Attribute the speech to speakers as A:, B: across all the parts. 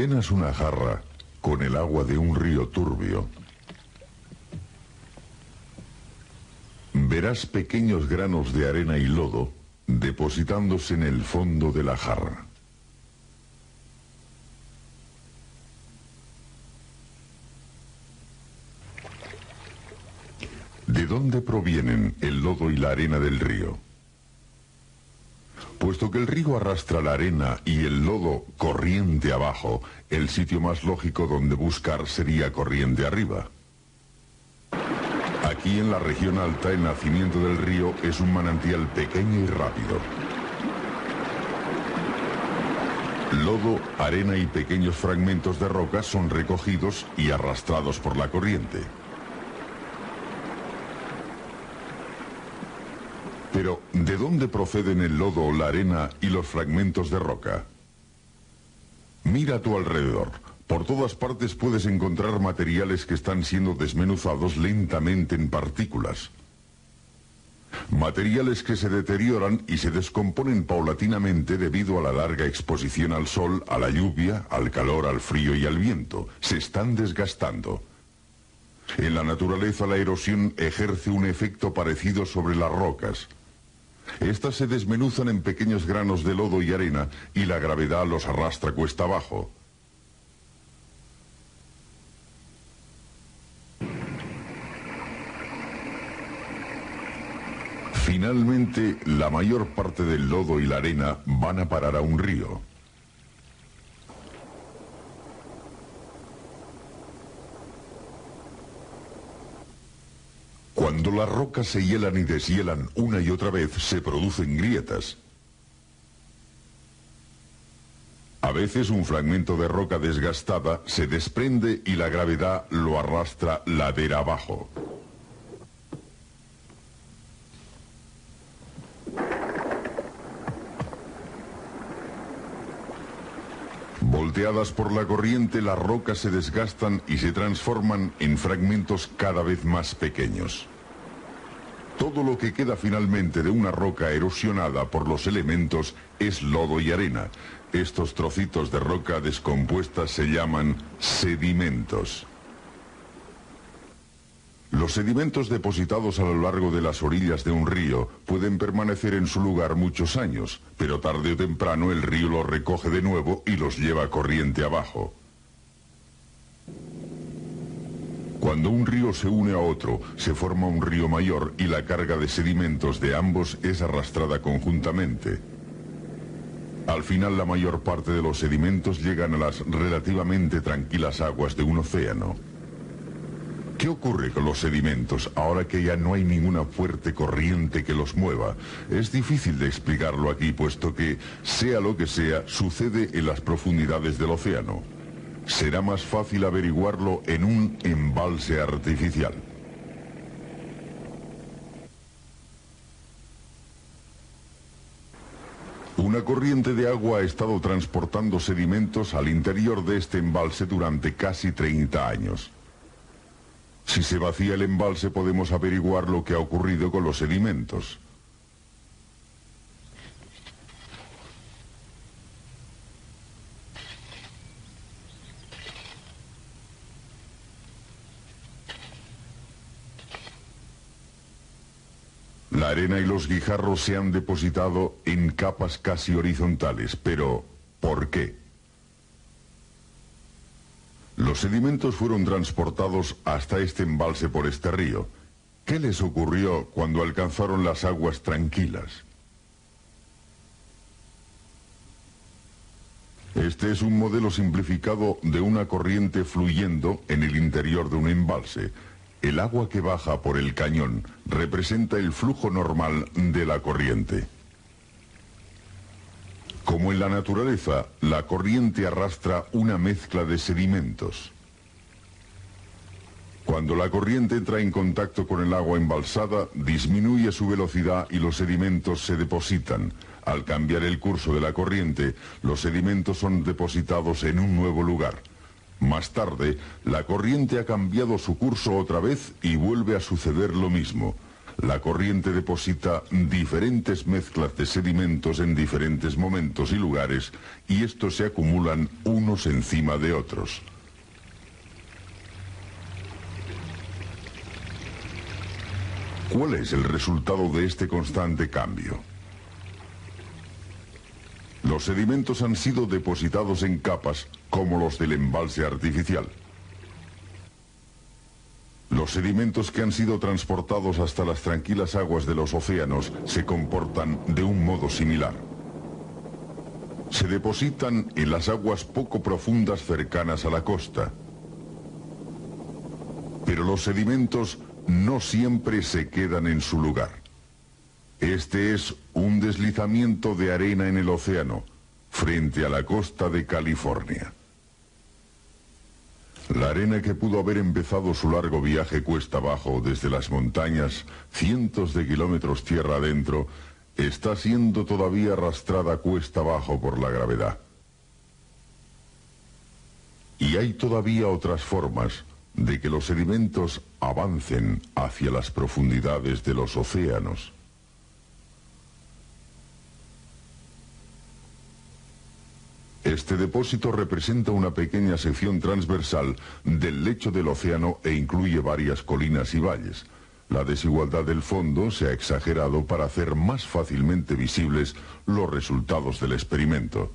A: llenas una jarra con el agua de un río turbio, verás pequeños granos de arena y lodo depositándose en el fondo de la jarra. ¿De dónde provienen el lodo y la arena del río? Puesto que el río arrastra la arena y el lodo corriente abajo, el sitio más lógico donde buscar sería corriente arriba. Aquí en la región alta, el nacimiento del río es un manantial pequeño y rápido. Lodo, arena y pequeños fragmentos de roca son recogidos y arrastrados por la corriente. Pero, ¿de dónde proceden el lodo, la arena y los fragmentos de roca? Mira a tu alrededor. Por todas partes puedes encontrar materiales que están siendo desmenuzados lentamente en partículas. Materiales que se deterioran y se descomponen paulatinamente debido a la larga exposición al sol, a la lluvia, al calor, al frío y al viento. Se están desgastando. En la naturaleza la erosión ejerce un efecto parecido sobre las rocas. Estas se desmenuzan en pequeños granos de lodo y arena y la gravedad los arrastra cuesta abajo. Finalmente, la mayor parte del lodo y la arena van a parar a un río. Cuando las rocas se hielan y deshielan una y otra vez, se producen grietas. A veces un fragmento de roca desgastada se desprende y la gravedad lo arrastra ladera abajo. Volteadas por la corriente, las rocas se desgastan y se transforman en fragmentos cada vez más pequeños. Todo lo que queda finalmente de una roca erosionada por los elementos es lodo y arena. Estos trocitos de roca descompuesta se llaman sedimentos. Los sedimentos depositados a lo largo de las orillas de un río pueden permanecer en su lugar muchos años, pero tarde o temprano el río los recoge de nuevo y los lleva corriente abajo. Cuando un río se une a otro, se forma un río mayor y la carga de sedimentos de ambos es arrastrada conjuntamente. Al final, la mayor parte de los sedimentos llegan a las relativamente tranquilas aguas de un océano. ¿Qué ocurre con los sedimentos ahora que ya no hay ninguna fuerte corriente que los mueva? Es difícil de explicarlo aquí, puesto que, sea lo que sea, sucede en las profundidades del océano. Será más fácil averiguarlo en un embalse artificial. Una corriente de agua ha estado transportando sedimentos al interior de este embalse durante casi 30 años. Si se vacía el embalse, podemos averiguar lo que ha ocurrido con los sedimentos. La arena y los guijarros se han depositado en capas casi horizontales, pero ¿por qué? Los sedimentos fueron transportados hasta este embalse por este río. ¿Qué les ocurrió cuando alcanzaron las aguas tranquilas? Este es un modelo simplificado de una corriente fluyendo en el interior de un embalse. El agua que baja por el cañón representa el flujo normal de la corriente. Como en la naturaleza, la corriente arrastra una mezcla de sedimentos. Cuando la corriente entra en contacto con el agua embalsada, disminuye su velocidad y los sedimentos se depositan. Al cambiar el curso de la corriente, los sedimentos son depositados en un nuevo lugar. Más tarde, la corriente ha cambiado su curso otra vez y vuelve a suceder lo mismo. La corriente deposita diferentes mezclas de sedimentos en diferentes momentos y lugares, y estos se acumulan unos encima de otros. ¿Cuál es el resultado de este constante cambio? Los sedimentos han sido depositados en capas como los del embalse artificial. Los sedimentos que han sido transportados hasta las tranquilas aguas de los océanos se comportan de un modo similar. Se depositan en las aguas poco profundas cercanas a la costa. Pero los sedimentos no siempre se quedan en su lugar. Este es un deslizamiento de arena en el océano, frente a la costa de California. La arena que pudo haber empezado su largo viaje cuesta abajo desde las montañas, cientos de kilómetros tierra adentro, está siendo todavía arrastrada cuesta abajo por la gravedad. Y hay todavía otras formas de que los sedimentos avancen hacia las profundidades de los océanos. Este depósito representa una pequeña sección transversal del lecho del océano e incluye varias colinas y valles. La desigualdad del fondo se ha exagerado para hacer más fácilmente visibles los resultados del experimento.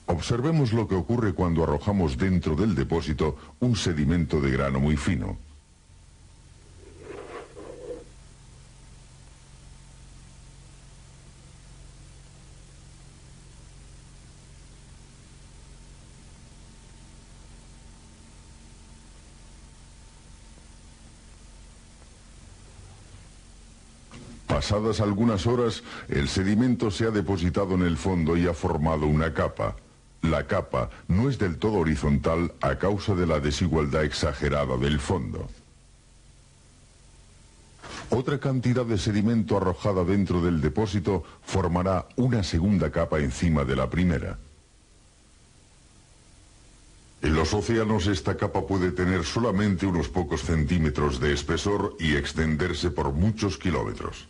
A: Observemos lo que ocurre cuando arrojamos dentro del depósito un sedimento de grano muy fino. Pasadas algunas horas, el sedimento se ha depositado en el fondo y ha formado una capa. La capa no es del todo horizontal a causa de la desigualdad exagerada del fondo. Otra cantidad de sedimento arrojada dentro del depósito formará una segunda capa encima de la primera. En los océanos esta capa puede tener solamente unos pocos centímetros de espesor y extenderse por muchos kilómetros.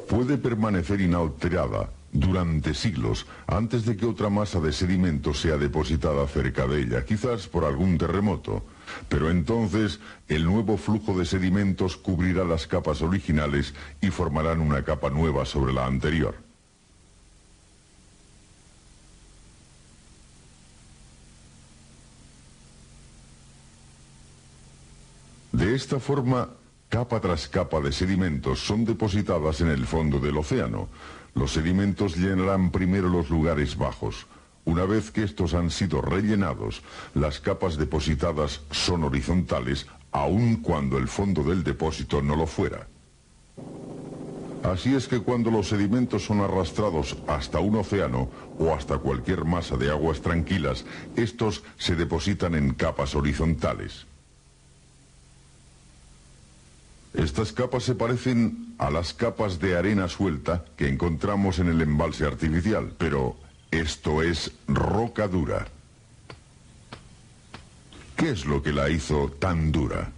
A: Puede permanecer inalterada durante siglos antes de que otra masa de sedimento sea depositada cerca de ella, quizás por algún terremoto, pero entonces el nuevo flujo de sedimentos cubrirá las capas originales y formarán una capa nueva sobre la anterior. De esta forma, capa tras capa de sedimentos son depositadas en el fondo del océano. Los sedimentos llenarán primero los lugares bajos. Una vez que estos han sido rellenados, las capas depositadas son horizontales, aun cuando el fondo del depósito no lo fuera. Así es que cuando los sedimentos son arrastrados hasta un océano o hasta cualquier masa de aguas tranquilas, estos se depositan en capas horizontales. Estas capas se parecen a las capas de arena suelta que encontramos en el embalse artificial, pero esto es roca dura. ¿Qué es lo que la hizo tan dura?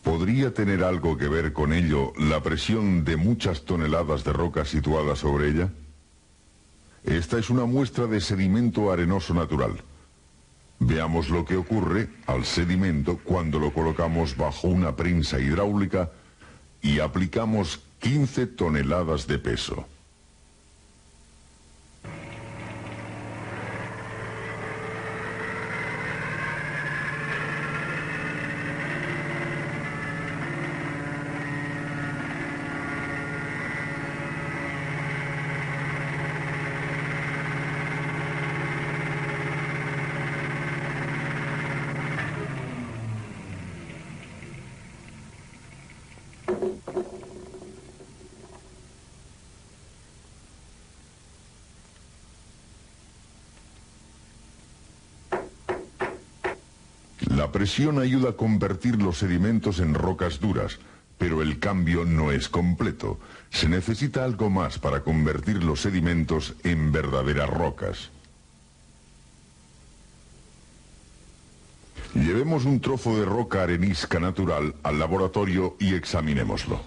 A: ¿Podría tener algo que ver con ello la presión de muchas toneladas de roca situadas sobre ella? Esta es una muestra de sedimento arenoso natural. Veamos lo que ocurre al sedimento cuando lo colocamos bajo una prensa hidráulica y aplicamos 15 toneladas de peso. La presión ayuda a convertir los sedimentos en rocas duras, pero el cambio no es completo. Se necesita algo más para convertir los sedimentos en verdaderas rocas. Llevemos un trozo de roca arenisca natural al laboratorio y examinémoslo.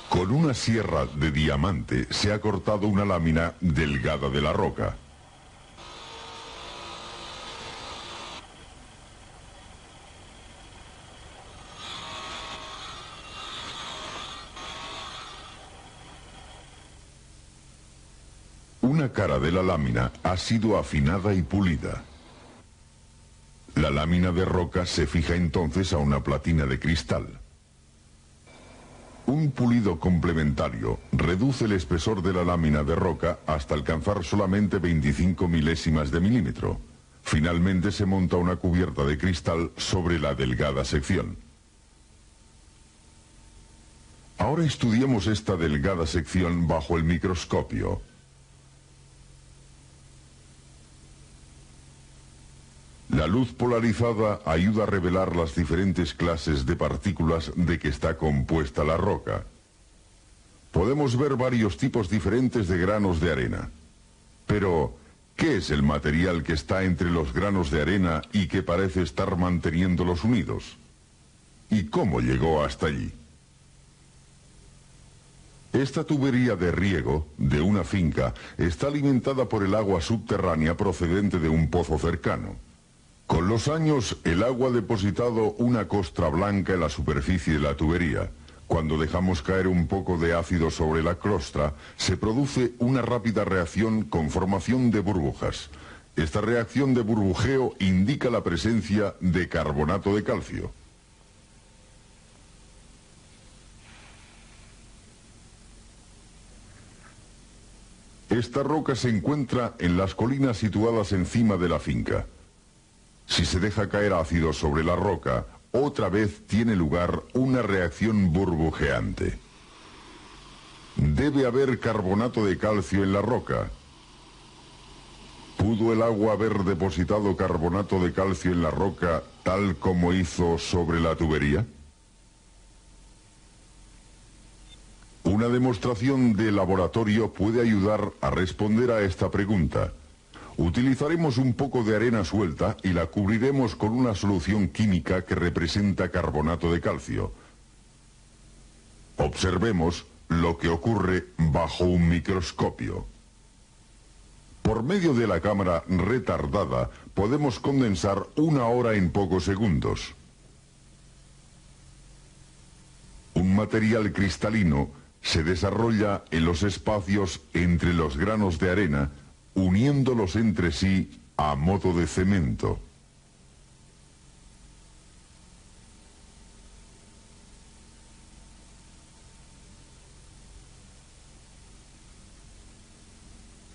A: Con una sierra de diamante se ha cortado una lámina delgada de la roca. Una cara de la lámina ha sido afinada y pulida. La lámina de roca se fija entonces a una platina de cristal. Un pulido complementario reduce el espesor de la lámina de roca hasta alcanzar solamente 25 milésimas de milímetro. Finalmente se monta una cubierta de cristal sobre la delgada sección. Ahora estudiemos esta delgada sección bajo el microscopio. La luz polarizada ayuda a revelar las diferentes clases de partículas de que está compuesta la roca. Podemos ver varios tipos diferentes de granos de arena. Pero, ¿qué es el material que está entre los granos de arena y que parece estar manteniéndolos unidos? ¿Y cómo llegó hasta allí? Esta tubería de riego de una finca está alimentada por el agua subterránea procedente de un pozo cercano. Con los años, el agua ha depositado una costra blanca en la superficie de la tubería. Cuando dejamos caer un poco de ácido sobre la costra, se produce una rápida reacción con formación de burbujas. Esta reacción de burbujeo indica la presencia de carbonato de calcio. Esta roca se encuentra en las colinas situadas encima de la finca. Si se deja caer ácido sobre la roca, otra vez tiene lugar una reacción burbujeante. Debe haber carbonato de calcio en la roca. ¿Pudo el agua haber depositado carbonato de calcio en la roca tal como hizo sobre la tubería? Una demostración de laboratorio puede ayudar a responder a esta pregunta. Utilizaremos un poco de arena suelta y la cubriremos con una solución química que representa carbonato de calcio. Observemos lo que ocurre bajo un microscopio. Por medio de la cámara retardada podemos condensar una hora en pocos segundos. Un material cristalino se desarrolla en los espacios entre los granos de arena, uniéndolos entre sí a modo de cemento.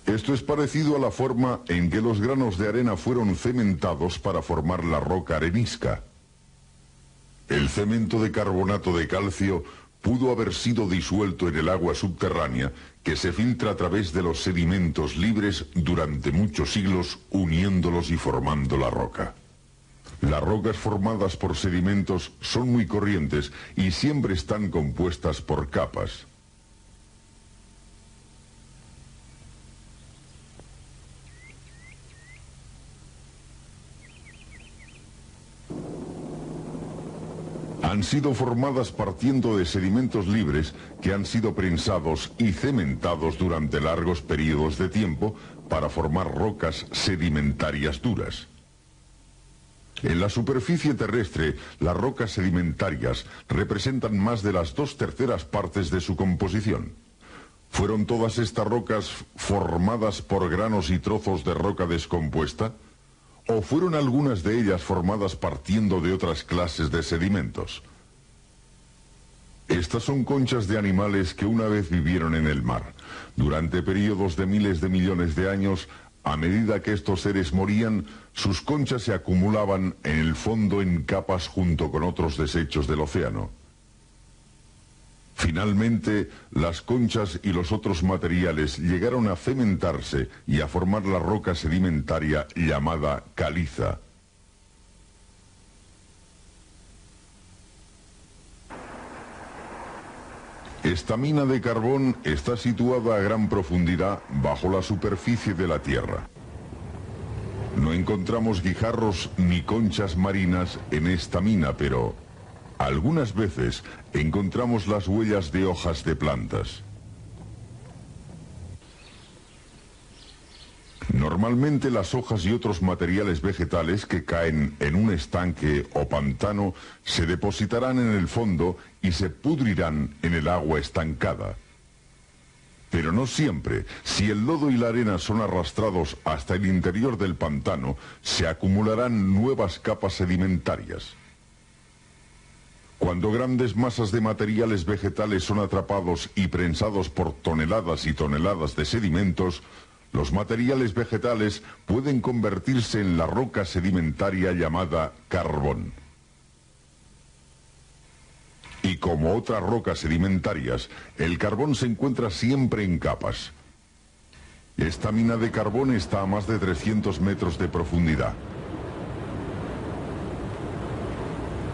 A: Esto es parecido a la forma en que los granos de arena fueron cementados para formar la roca arenisca. El cemento de carbonato de calcio pudo haber sido disuelto en el agua subterránea que se filtra a través de los sedimentos libres durante muchos siglos, uniéndolos y formando la roca. Las rocas formadas por sedimentos son muy corrientes y siempre están compuestas por capas. Han sido formadas partiendo de sedimentos libres que han sido prensados y cementados durante largos periodos de tiempo para formar rocas sedimentarias duras. En la superficie terrestre, las rocas sedimentarias representan más de las 2/3 partes de su composición. ¿Fueron todas estas rocas formadas por granos y trozos de roca descompuesta? ¿O fueron algunas de ellas formadas partiendo de otras clases de sedimentos? Estas son conchas de animales que una vez vivieron en el mar. Durante periodos de miles de millones de años, a medida que estos seres morían, sus conchas se acumulaban en el fondo en capas junto con otros desechos del océano. Finalmente, las conchas y los otros materiales llegaron a cementarse y a formar la roca sedimentaria llamada caliza. Esta mina de carbón está situada a gran profundidad bajo la superficie de la Tierra. No encontramos guijarros ni conchas marinas en esta mina, pero algunas veces encontramos las huellas de hojas de plantas. Normalmente las hojas y otros materiales vegetales que caen en un estanque o pantano se depositarán en el fondo y se pudrirán en el agua estancada. Pero no siempre. Si el lodo y la arena son arrastrados hasta el interior del pantano, se acumularán nuevas capas sedimentarias. Cuando grandes masas de materiales vegetales son atrapados y prensados por toneladas y toneladas de sedimentos, los materiales vegetales pueden convertirse en la roca sedimentaria llamada carbón. Y como otras rocas sedimentarias, el carbón se encuentra siempre en capas. Esta mina de carbón está a más de 300 metros de profundidad.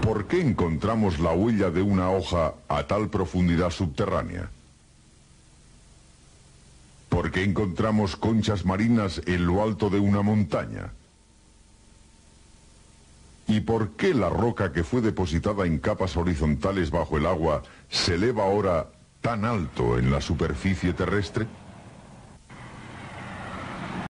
A: ¿Por qué encontramos la huella de una hoja a tal profundidad subterránea? ¿Por qué encontramos conchas marinas en lo alto de una montaña? ¿Y por qué la roca que fue depositada en capas horizontales bajo el agua se eleva ahora tan alto en la superficie terrestre?